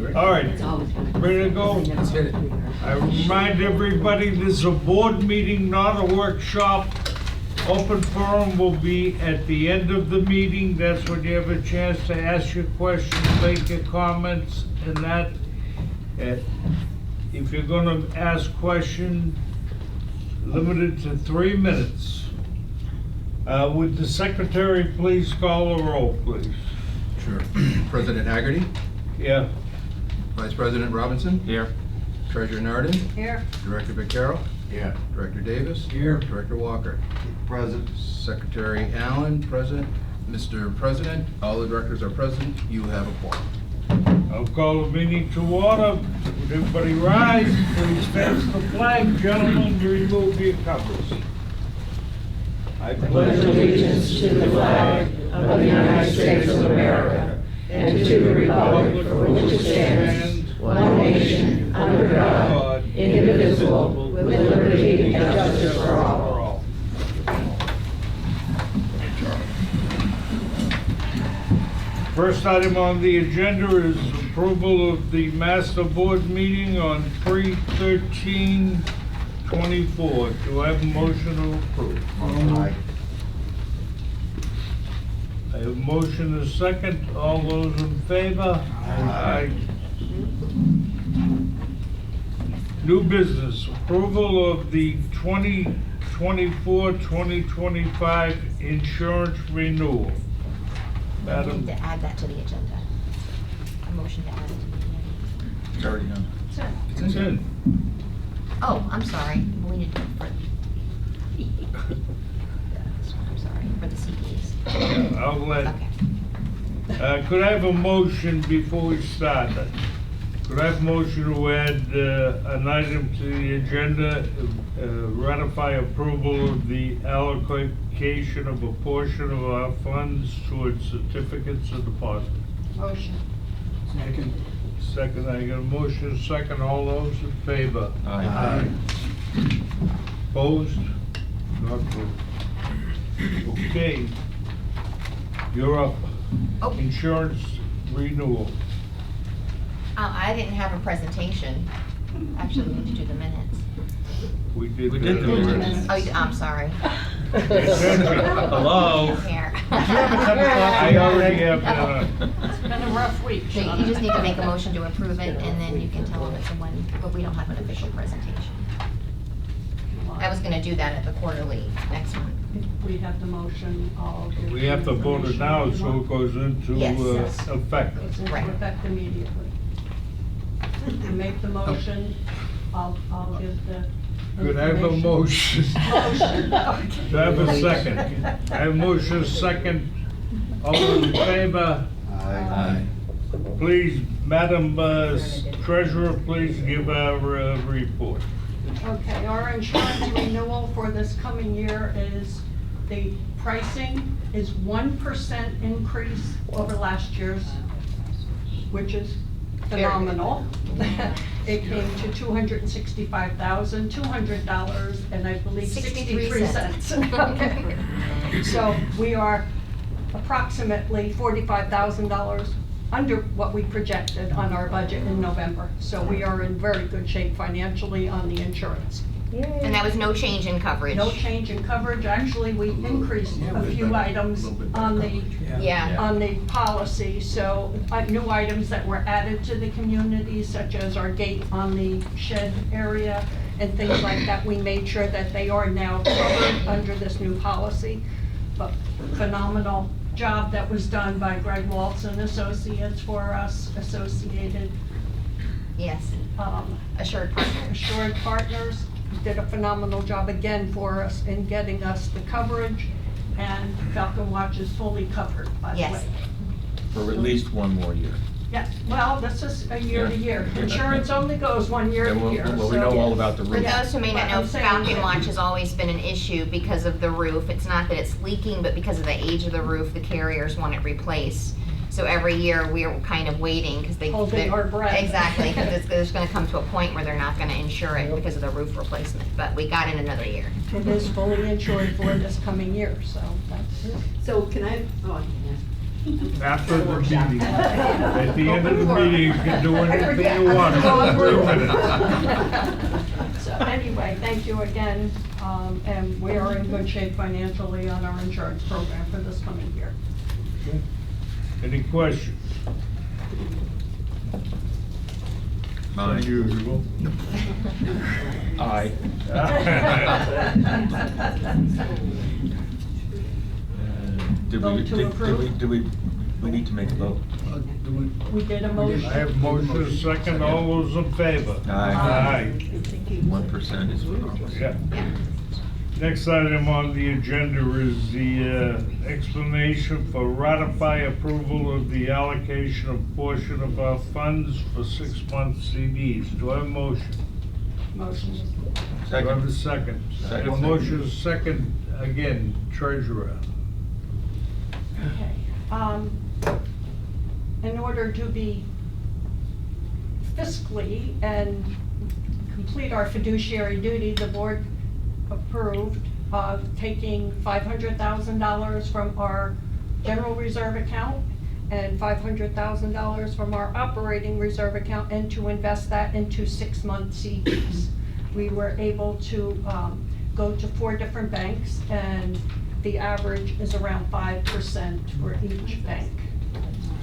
All right, ready to go? Let's hit it. I remind everybody, this is a board meeting, not a workshop. Open forum will be at the end of the meeting. That's when you have a chance to ask your questions, make your comments, and that. If you're gonna ask questions, limited to 3 minutes. Would the secretary please call the roll, please? Sure. President Haggerty, Yeah. Vice President Robinson, Here. Treasurer Narden, Here. Director Vaquero, Here. Director Davis, Here. Director Walker, Present. Secretary Allen, present. Mr. President, all the directors are present. You have a quorum. I'll call the meeting to order. Would everybody rise? Please face the flag, gentlemen, remove your covers. I pledge allegiance to the flag of the United States of America and to the republic for which it stands, one nation, under God, indivisible, with liberty and justice for all. First item on the agenda is approval of the master board meeting on 3/13/24. Do I have a motion to approve? Aye. I have a motion and a second. All those in favor? Aye. New business, approval of the 2024-2025 insurance renewal. I Madam, need to add that to the agenda. A motion to add it to the agenda. It's already done. it's in. Oh, I'm sorry. We need to for. I'm sorry, for the CPs. I'll let, Okay. could I have a motion before we start? Could I have a motion to add an item to the agenda, ratify approval of the allocation of a portion of our funds towards certificates of deposit? Motion. Second. Second, I got a motion, second, all those in favor? Aye. Opposed? Not approved. Okay. You're up. Oh. Insurance renewal. I didn't have a presentation. Actually, we need to do the minutes. We did. We did the minutes. Oh, I'm sorry. Hello? Here. I already have, It's been a rough week. So you just need to make a motion to approve it, and then you can tell them it's a one, but we don't have an official presentation. I was gonna do that at the quarterly next month. We have the motion, I'll give. we have to vote it now, so it goes into Yes. effect. Goes into Right. effect immediately. You make the motion, I'll give the. Could I have a information. motion? Motion. Do I have a second? I have a motion, second. All those in favor? Aye. Please, Madam Treasurer, please give our report. Okay, our insurance renewal for this coming year is, the pricing is 1% increase over last year's, which is phenomenal. It came to $265,200 and I believe 63 cents. Okay. So we are approximately $45,000 under what we projected on our budget in November. So we are in very good shape financially on the insurance. And that was no change in coverage. No change in coverage. Actually, we increased a few items on the Yeah. on the policy, so new items that were added to the community, such as our gate on the shed area and things like that, we made sure that they are now covered under this new policy. But phenomenal job that was done by Greg Waltz and Associates for us, Associated Yes. Assured partner. Assured Partners did a phenomenal job again for us in getting us the coverage, and Falcon Watch is fully covered, by the Yes. way. For at least one more year. Yeah, well, this is a year to year. Insurance only goes 1 year Yeah, to well, year. well, we so- know all about the For roof. Yeah. those who may not But know, I'm saying- Falcon Watch has always been an issue because of the roof. It's not that it's leaking, but because of the age of the roof, the carriers want it replaced. So every year, we're kind of waiting, because they. Holding our breath. Exactly, because it's gonna come to a point where they're not gonna insure it because of the roof replacement, but we got in another year. It is fully insured for this coming year, so that's it. So can I, oh, I can ask. After the meeting. At the end of the meeting, you can do anything you want. I forget. 3 minutes. So anyway, thank you again, and we are in good shape financially on our insurance program for this coming year. Any questions? Unusual. Aye. Vote to approve? We need to make a vote. We did a motion. I have motion second, all those in favor? Aye. 1% is phenomenal. Yeah. Next item on the agenda is the explanation for ratify approval of the allocation of portion of our funds for 6-month CDs. Do I have a motion? Motion. Do I have a second? Second. A motion is second, again, treasurer. Okay. In order to be fiscally and complete our fiduciary duty, the board approved taking $500,000 from our general reserve account and $500,000 from our operating reserve account and to invest that into 6-month CDs. We were able to go to 4 different banks, and the average is around 5% for each bank.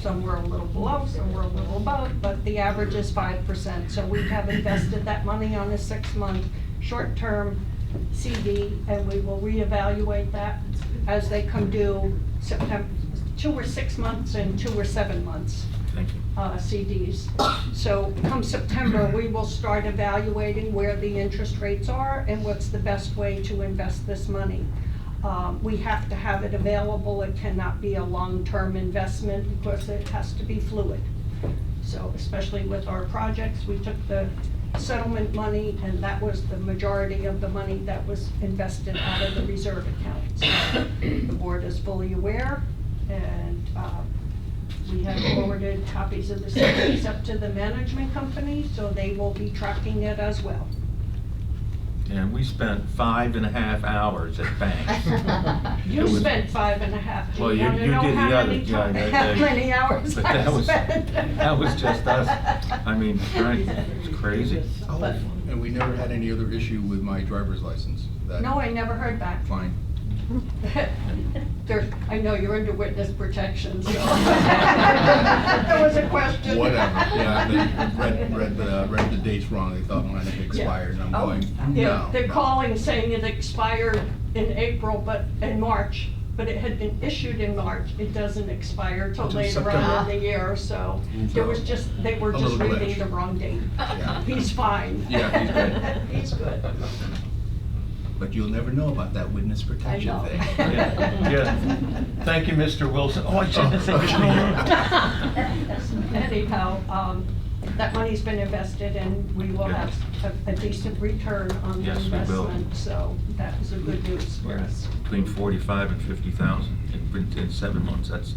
Some were a little below, some were a little above, but the average is 5%. So we have invested that money on a 6-month short-term CD, and we will reevaluate that as they come due September, 2 or 6 months and 2 or 7 months. Thank you. CDs. So come September, we will start evaluating where the interest rates are and what's the best way to invest this money. We have to have it available. It cannot be a long-term investment because it has to be fluid. So especially with our projects, we took the settlement money, and that was the majority of the money that was invested out of the reserve account. So the board is fully aware, and we have forwarded copies of the CDs up to the management company, so they will be tracking it as well. And we spent 5.5 hours at bank. You It was- spent 5.5. Well, you wanna did know the how other, many yeah, ti- How many hours But I that was, spent? that was just us. I mean, right, it's crazy. Oh, But- and we never had any other issue with my driver's license. That- No, I never heard back. Fine. I know you're under witness protection, so. That was a question. Whatever, yeah, they read the dates wrong, they thought mine had expired, and I'm Oh, going, yeah, no. they're no." calling saying it expired in April, in March, but it had been issued in March. It doesn't expire till Until later September. on in the year, so there was just, they were A just little reading glitch. the wrong date. Yeah. He's fine. Yeah, he's good. He's good. But you'll never know about that witness protection know. thing. Yeah, yeah. Thank you, Mr. Wilson. Oh, I shouldn't have said Anyhow, that money's been invested, and we will have a decent return on the Yes, we will. investment, so that is a good news for us. Between 45 and 50,000 in 7 months. That's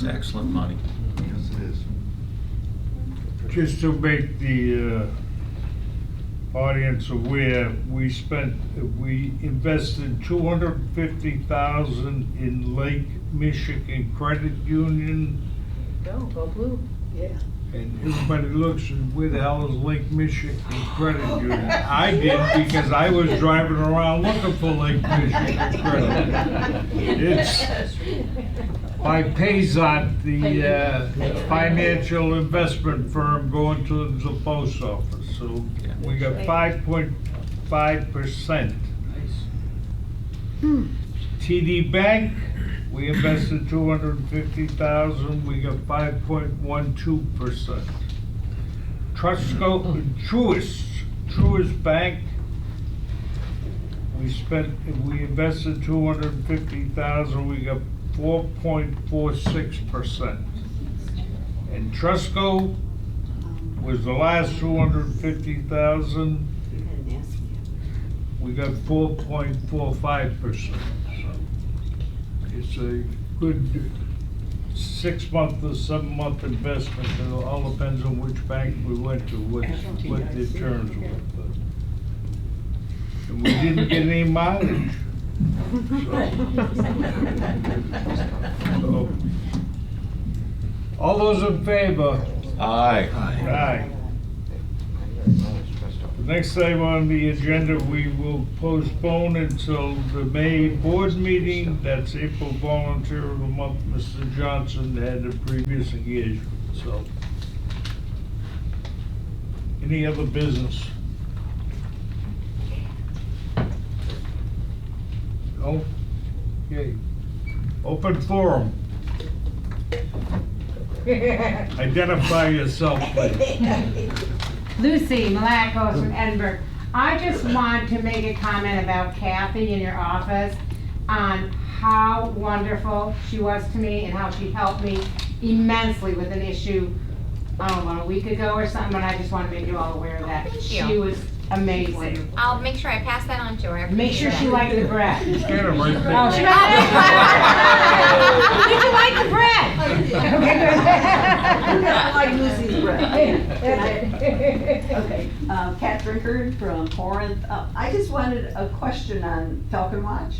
excellent money. Yes, it is. Just to make the audience aware, we invested $250,000 in Lake Michigan Credit Union, Go blue. Yeah. and everybody looks, where the hell is Lake Michigan Credit Union? I did, because I was driving around looking for Lake Michigan Credit. It's by Payzot, the financial investment firm, going to the post office. So we got 5.5%. TD Bank, we invested 250,000, we got 5.12%. Truist Bank, we invested 250,000, we got 4.46%. And Trustco was the last 250,000, we got 4.45%. It's a good 6-month or 7-month investment. It all depends on which bank we went to, what the terms were. But- And we didn't get any mileage. So All those in favor? Aye. Aye. The next item on the agenda, we will postpone until the May board meeting. That's April Volunteer of the Month. Mr. Johnson had a previous engagement, so. Any other business? No? Okay. Open forum. Identify yourself, please. Lucy Malakos from Edinburgh. I just want to make a comment about Kathy in your office on how wonderful she was to me and how she helped me immensely with an issue, I don't know, a week ago or something, but I just want to make you all aware of that. Thank She you. was amazing. I'll make sure I pass that on to her. I Make sure appreciate she that. liked the bread. Get him right there. Oh, she Did you like the bread? I like Lucy's bread. Okay. Kat Drinkard from Corinth. I just wanted a question on Falcon Watch.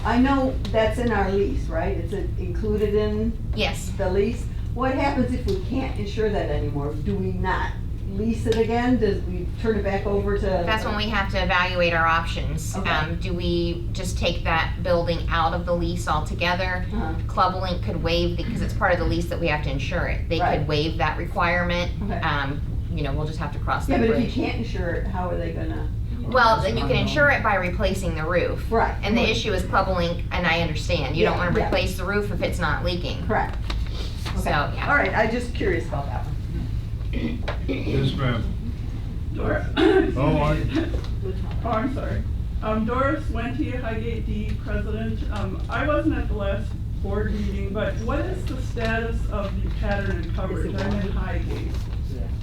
I know that's in our lease, right? It's included in Yes. the lease. What happens if we can't insure that anymore? Do we not lease it again? Does we turn it back over to? That's when we have to evaluate our options. Okay. Do we just take that building out of the lease altogether? Uh-huh. Club Link could waive, because it's part of the lease that we have to insure it. They Right. could waive that requirement. Okay. We'll just have to cross Yeah, that but if you bridge. can't insure it, how are they gonna? Well, then you can insure it by replacing the roof. Right. And the issue is Club Link, and I understand, you don't Yeah, wanna yeah. replace the roof if it's not leaking. Correct. So, Okay. yeah. All right, I'm just curious about that one. Yes, ma'am. Doris. Oh, Oh, I'm sorry. Doris Wente, Highgate D president. I wasn't at the last board meeting, but what is the status of the pattern and coverage? I'm in Highgate.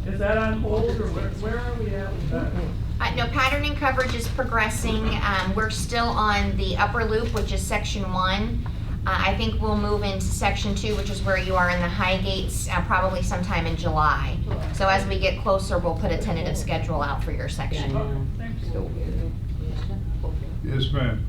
Is that on hold, or where are we at with that? No, patterning coverage is progressing. We're still on the upper loop, which is section 1. I think we'll move into section 2, which is where you are in the Highgates, probably sometime in July. So as we get closer, we'll put a tentative schedule out for your section. Okay, thank you. yes, ma'am.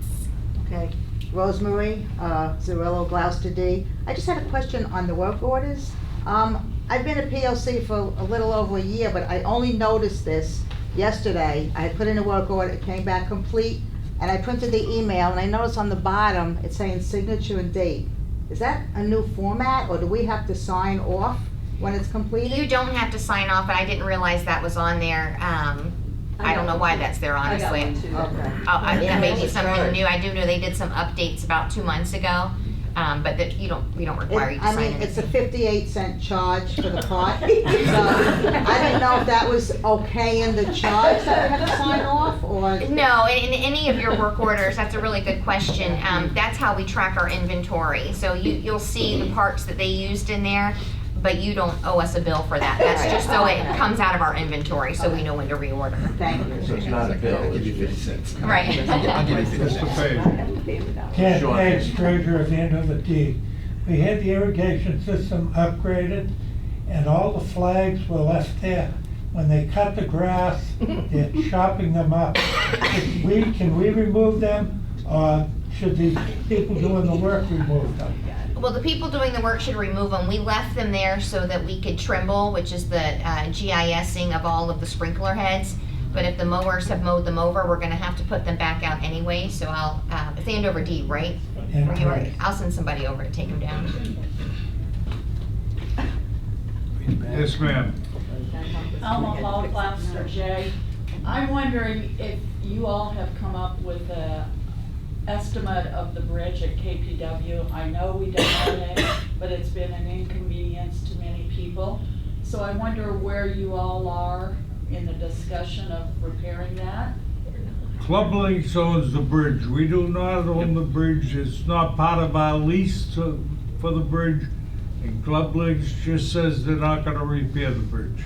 Okay, Rosemary, Zarello, Gloucester D. I just had a question on the work orders. I've been at PLC for a little over a year, but I only noticed this yesterday. I had put in a work order, it came back complete, and I printed the email, and I noticed on the bottom, it's saying signature and date. Is that a new format, or do we have to sign off when it's completed? You don't have to sign off, but I didn't realize that was on there. I don't know why that's there, I got honestly. one too. Okay. That may be something new. I do know they did some updates about 2 months ago, but that we don't require you to I sign mean, it's a anything. 58-cent charge for the part, so I didn't know if that was okay in the charge that we had to sign off, or? No, in any of your work orders, that's a really good question. That's how we track our inventory. So you'll see the parts that they used in there, but you don't owe us a bill for that. That's just so it comes out of our inventory, so we know when to reorder. Thank you. So it's not a bill, I'll give you 50 cents. Right. I'll give you 50 Mr. cents. I Page. have to pay them down. Ken Sure. Page, treasurer at the end of the D. We had the irrigation system upgraded, and all the flags were left there. When they cut the grass, they're chopping them up. Can we remove them, or should the people doing the work remove them? Well, the people doing the work should remove them. We left them there so that we could trimble, which is the GISing of all of the sprinkler heads. But if the mowers have mowed them over, we're gonna have to put them back out anyway, so I'll, it's Andover D, right? Yeah, Where you are? right. I'll send somebody over to take them down. Yes, ma'am. Alma Hall, Gloucester J. I'm wondering if you all have come up with a estimate of the bridge at KPW. I know we don't own it, but it's been an inconvenience to many people. So I wonder where you all are in the discussion of repairing that. Club Links owns the bridge. We do not own the bridge. It's not part of our lease for the bridge. And Club Links just says they're not gonna repair the bridge.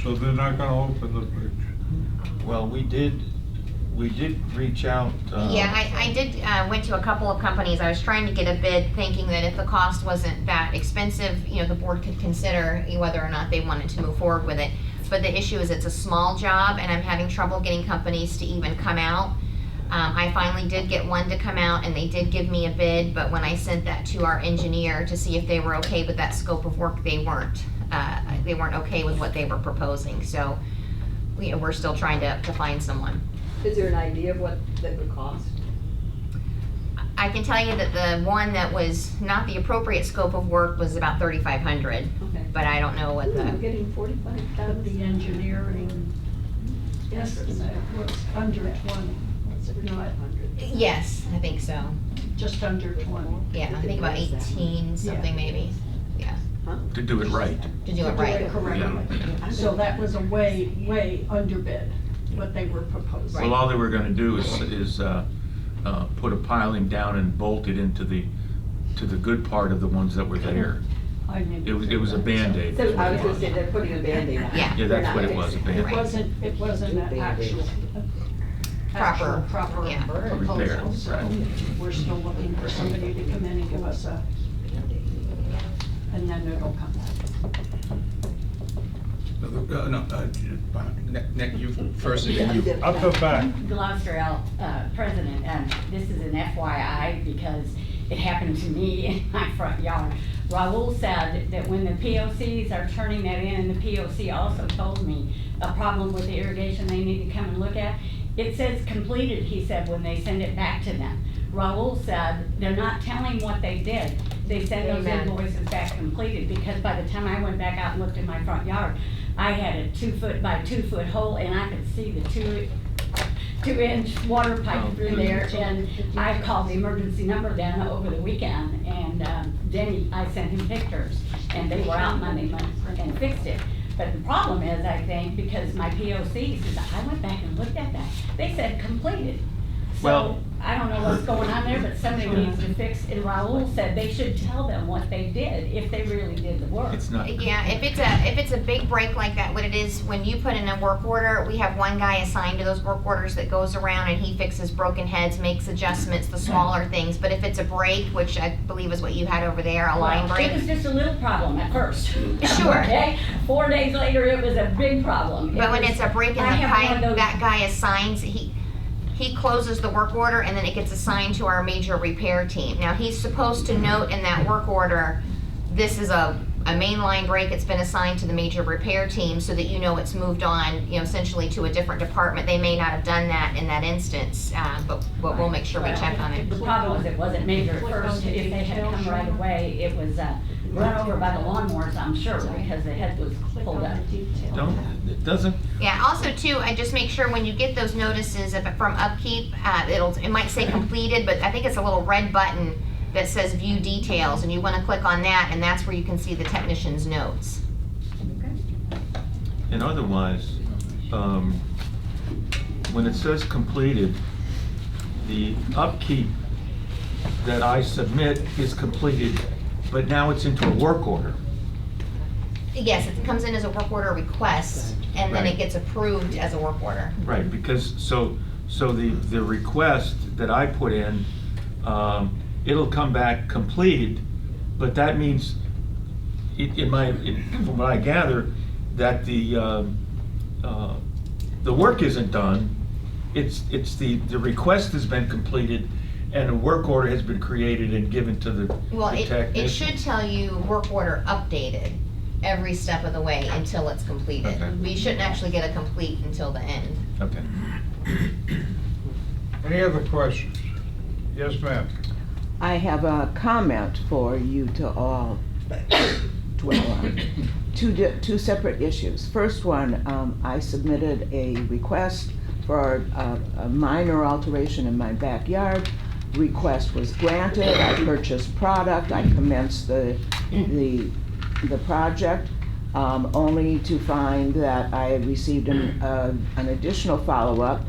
So they're not gonna open the bridge. Well, we did reach out. Yeah, I did, went to a couple of companies. I was trying to get a bid, thinking that if the cost wasn't that expensive, the board could consider whether or not they wanted to move forward with it. But the issue is it's a small job, and I'm having trouble getting companies to even come out. I finally did get one to come out and they did give me a bid, but when I sent that to our engineer to see if they were okay with that scope of work, they weren't. They weren't okay with what they were proposing, so we're still trying to find someone. Is there an idea of what that would cost? I can tell you that the one that was not the appropriate scope of work was about 3,500, Okay. but I don't know what I'm the, getting 45,000. The engineering estimate was under 20, was it not? yes, I think so. Just under 20. Yeah, I think about 18 something maybe, yeah, To do it right. to do it right. Correctly. So that was a way underbid, what they were proposing. Well, all they were gonna do is put a piling down and bolt it into the good part of the ones that were there. I didn't It was a Band-Aid. So I was gonna say, they're putting a Band-Aid on. Yeah. Yeah, that's what it was, a Band-Aid. It wasn't an actual. Proper yeah. proposal, Repair, so right. we're still looking for somebody to come in and give us and then it'll come You first, and then you. Up the back. Gloucester L, president, and this is an FYI because it happened to me in my front yard. Raul said that when the POCs are turning that in, and the POC also told me a problem with the irrigation they need to come and look at. It says completed, he said, when they send it back to them. Raul said they're not telling what they did. They send those Amen. invoices back completed because by the time I went back out and looked in my front yard, I had a 2-foot by 2-foot hole and I could see the 2-inch water pipe through there. And I called the emergency number then over the weekend and Denny, I sent him pictures and they were out Monday and fixed it. But the problem is, I think, because my POC says, I went back and looked at that, they said completed. So, Well- I don't know what's going on there, but somebody needs to fix, and Raul said they should tell them what they did, if they really did the work. It's not. Yeah, if it's a big break like that, what it is, when you put in a work order, we have one guy assigned to those work orders that goes around and he fixes broken heads, makes adjustments, the smaller things. But if it's a break, which I believe is what you had over there, a line Well, break. it was just a little problem at first. Sure. Okay, 4 days later, it was a big problem. But when was- it's a break in the I have one pipe, of those- that guy assigns, he closes the work order and then it gets assigned to our major repair team. Now, he's supposed to note in that work order, this is a mainline break, it's been assigned to the major repair team so that you know it's moved on, essentially to a different department. They may not have done that in that instance, but we'll make sure we check on it. The problem was it wasn't major at first. If they had come right away, it was run over by the lawnmowers, I'm sure, because the head was pulled up. It doesn't, Yeah, also too, I just make sure when you get those notices from Upkeep, it might say completed, but I think it's a little red button that says view details, and you wanna click on that, and that's where you can see the technician's notes. and otherwise, when it says completed, the upkeep that I submit is completed, but now it's into a work order. Yes, it comes in as a work order request, and then it Right. gets approved as a work order. Right, because, so the request that I put in, it'll come back completed, but that means, from what I gather, that the work isn't done. It's the request has been completed, and a work order has been created and given to the Well, the it technician. should tell you work order updated every step of the way until it's completed. Okay. But you shouldn't actually get a complete until the end. Okay. Any other questions? Yes, ma'am. I have a comment for you to all dwell on. Two separate issues. First one, I submitted a request for a minor alteration in my backyard. Request was granted. I purchased product. I commenced the project, only to find that I had received an additional follow-up,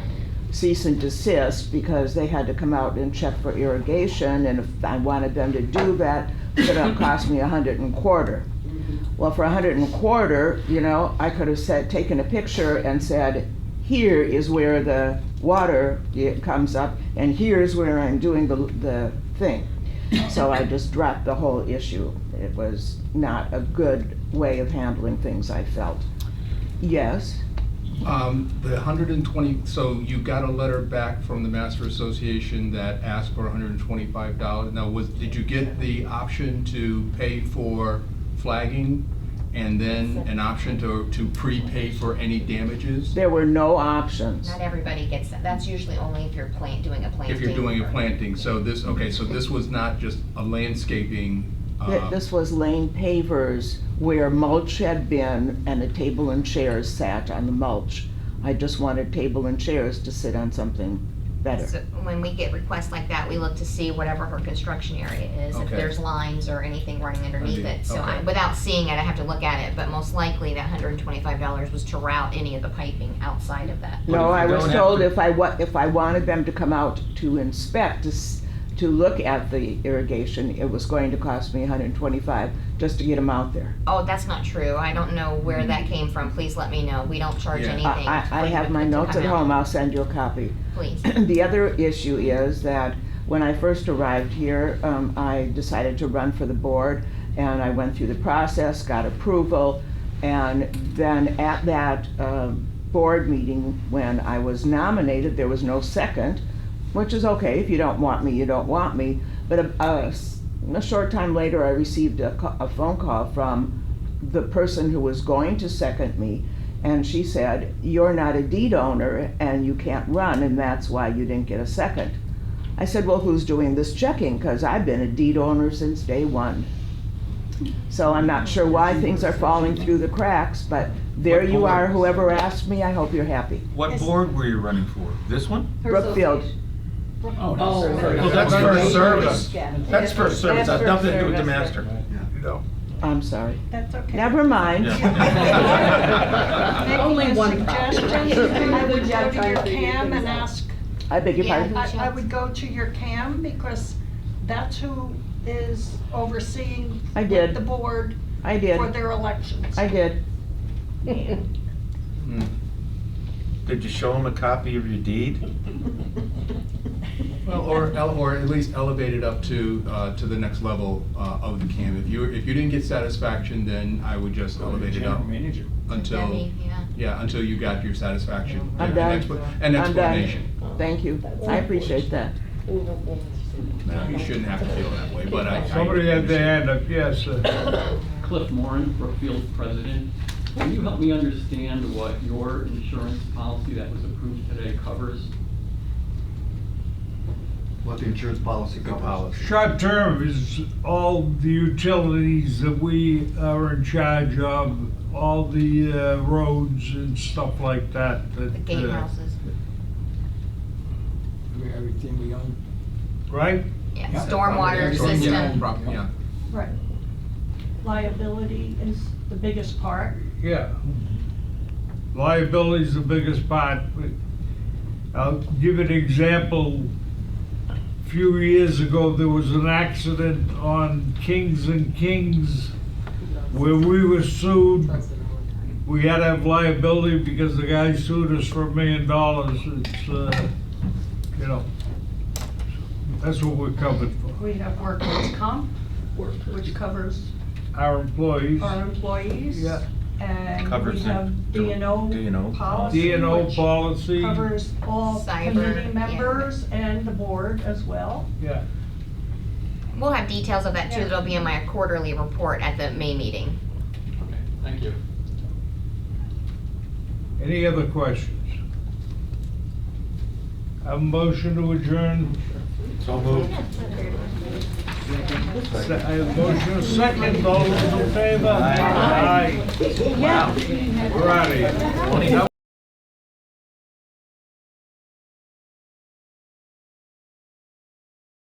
cease and desist, because they had to come out and check for irrigation, and if I wanted them to do that, it's gonna cost me $125. Well, for $125, I could have taken a picture and said, here is where the water comes up, and here's where I'm doing the thing. So I just dropped the whole issue. It was not a good way of handling things, I felt. Yes? The 120, so you got a letter back from the Master Association that asked for $125. Now, did you get the option to pay for flagging and then an option to prepay for any damages? There were no options. Not everybody gets that. That's usually only if you're doing a planting. If you're doing a planting, so this, okay, so this was not just a landscaping. This was lane pavers where mulch had been and a table and chairs sat on the mulch. I just wanted table and chairs to sit on something better. So when we get requests like that, we look to see whatever her construction area is, if Okay. there's lines or anything running underneath it. So Okay. without seeing it, I have to look at it, but most likely that $125 was to route any of the piping outside of that. No, I But if you was don't have told to- if I wanted them to come out to inspect, to look at the irrigation, it was going to cost me $125 just to get them out there. Oh, that's not true. I don't know where that came from. Please let me know. We don't charge Yeah. anything. I for have you my to notes come at out. home, I'll send you a copy. Please. The other issue is that when I first arrived here, I decided to run for the board, and I went through the process, got approval, and then at that board meeting, when I was nominated, there was no second, which is okay. If you don't want me, you don't want me. But a short time later, I received a phone call from the person who was going to second me, and she said, "You're not a deed owner and you can't run, and that's why you didn't get a second." I said, "Well, who's doing this checking? Because I've been a deed owner since day one." So I'm not sure why things are falling through the cracks, but there What you are. board? Whoever asked me, I hope you're happy. What board were you running for? This one? Brookfield. Oh, that's first service. That's first service, that's nothing to do with the master. No. I'm sorry. That's okay. Never mind. Only one suggestion. I would go to your CAM and ask, I beg your Yeah. pardon? I would go to your CAM because that's who is overseeing I did. the board I for did. their elections. I did. Did you show him a copy of your deed? Well, or at least elevate it up to the next level of the CAM. If you didn't get satisfaction, then I would just elevate it up until, Debbie, yeah. until you got your satisfaction. I'm An done. an I'm done. explanation. Thank you. I appreciate that. No, you shouldn't have to feel that way, but I. Somebody had their hand up, yes, sir. Cliff Moran, Brookfield president. Can you help me understand what your insurance policy that was approved today covers? What the insurance policy covers. Short term is all the utilities that we are in charge of, all the roads and stuff like that. The gatehouses. Everything we own. Right? Yeah, Yeah. stormwater Yeah, system. yeah. Right. Liability is the biggest part. Yeah. Liability is the biggest part. I'll give an example. A few years ago, there was an accident on Kings and Kings where we were sued. We had to have liability because the guy sued us for $1 million. It's, you know, that's what we're covered for. We have workers' comp, which covers Our employees, our employees. Yeah. And we Covers the have D&O D&O policy. D&O which policy. Covers all Cyber, committee yeah. members and the board as well. Yeah. We'll have details of that too. Yeah. That'll be in my quarterly report at the May meeting. Okay, thank you. Any other questions? Have a motion to adjourn? So moved. I have a motion, a second, all those in favor? Aye. Aye. Wow. We're out of here.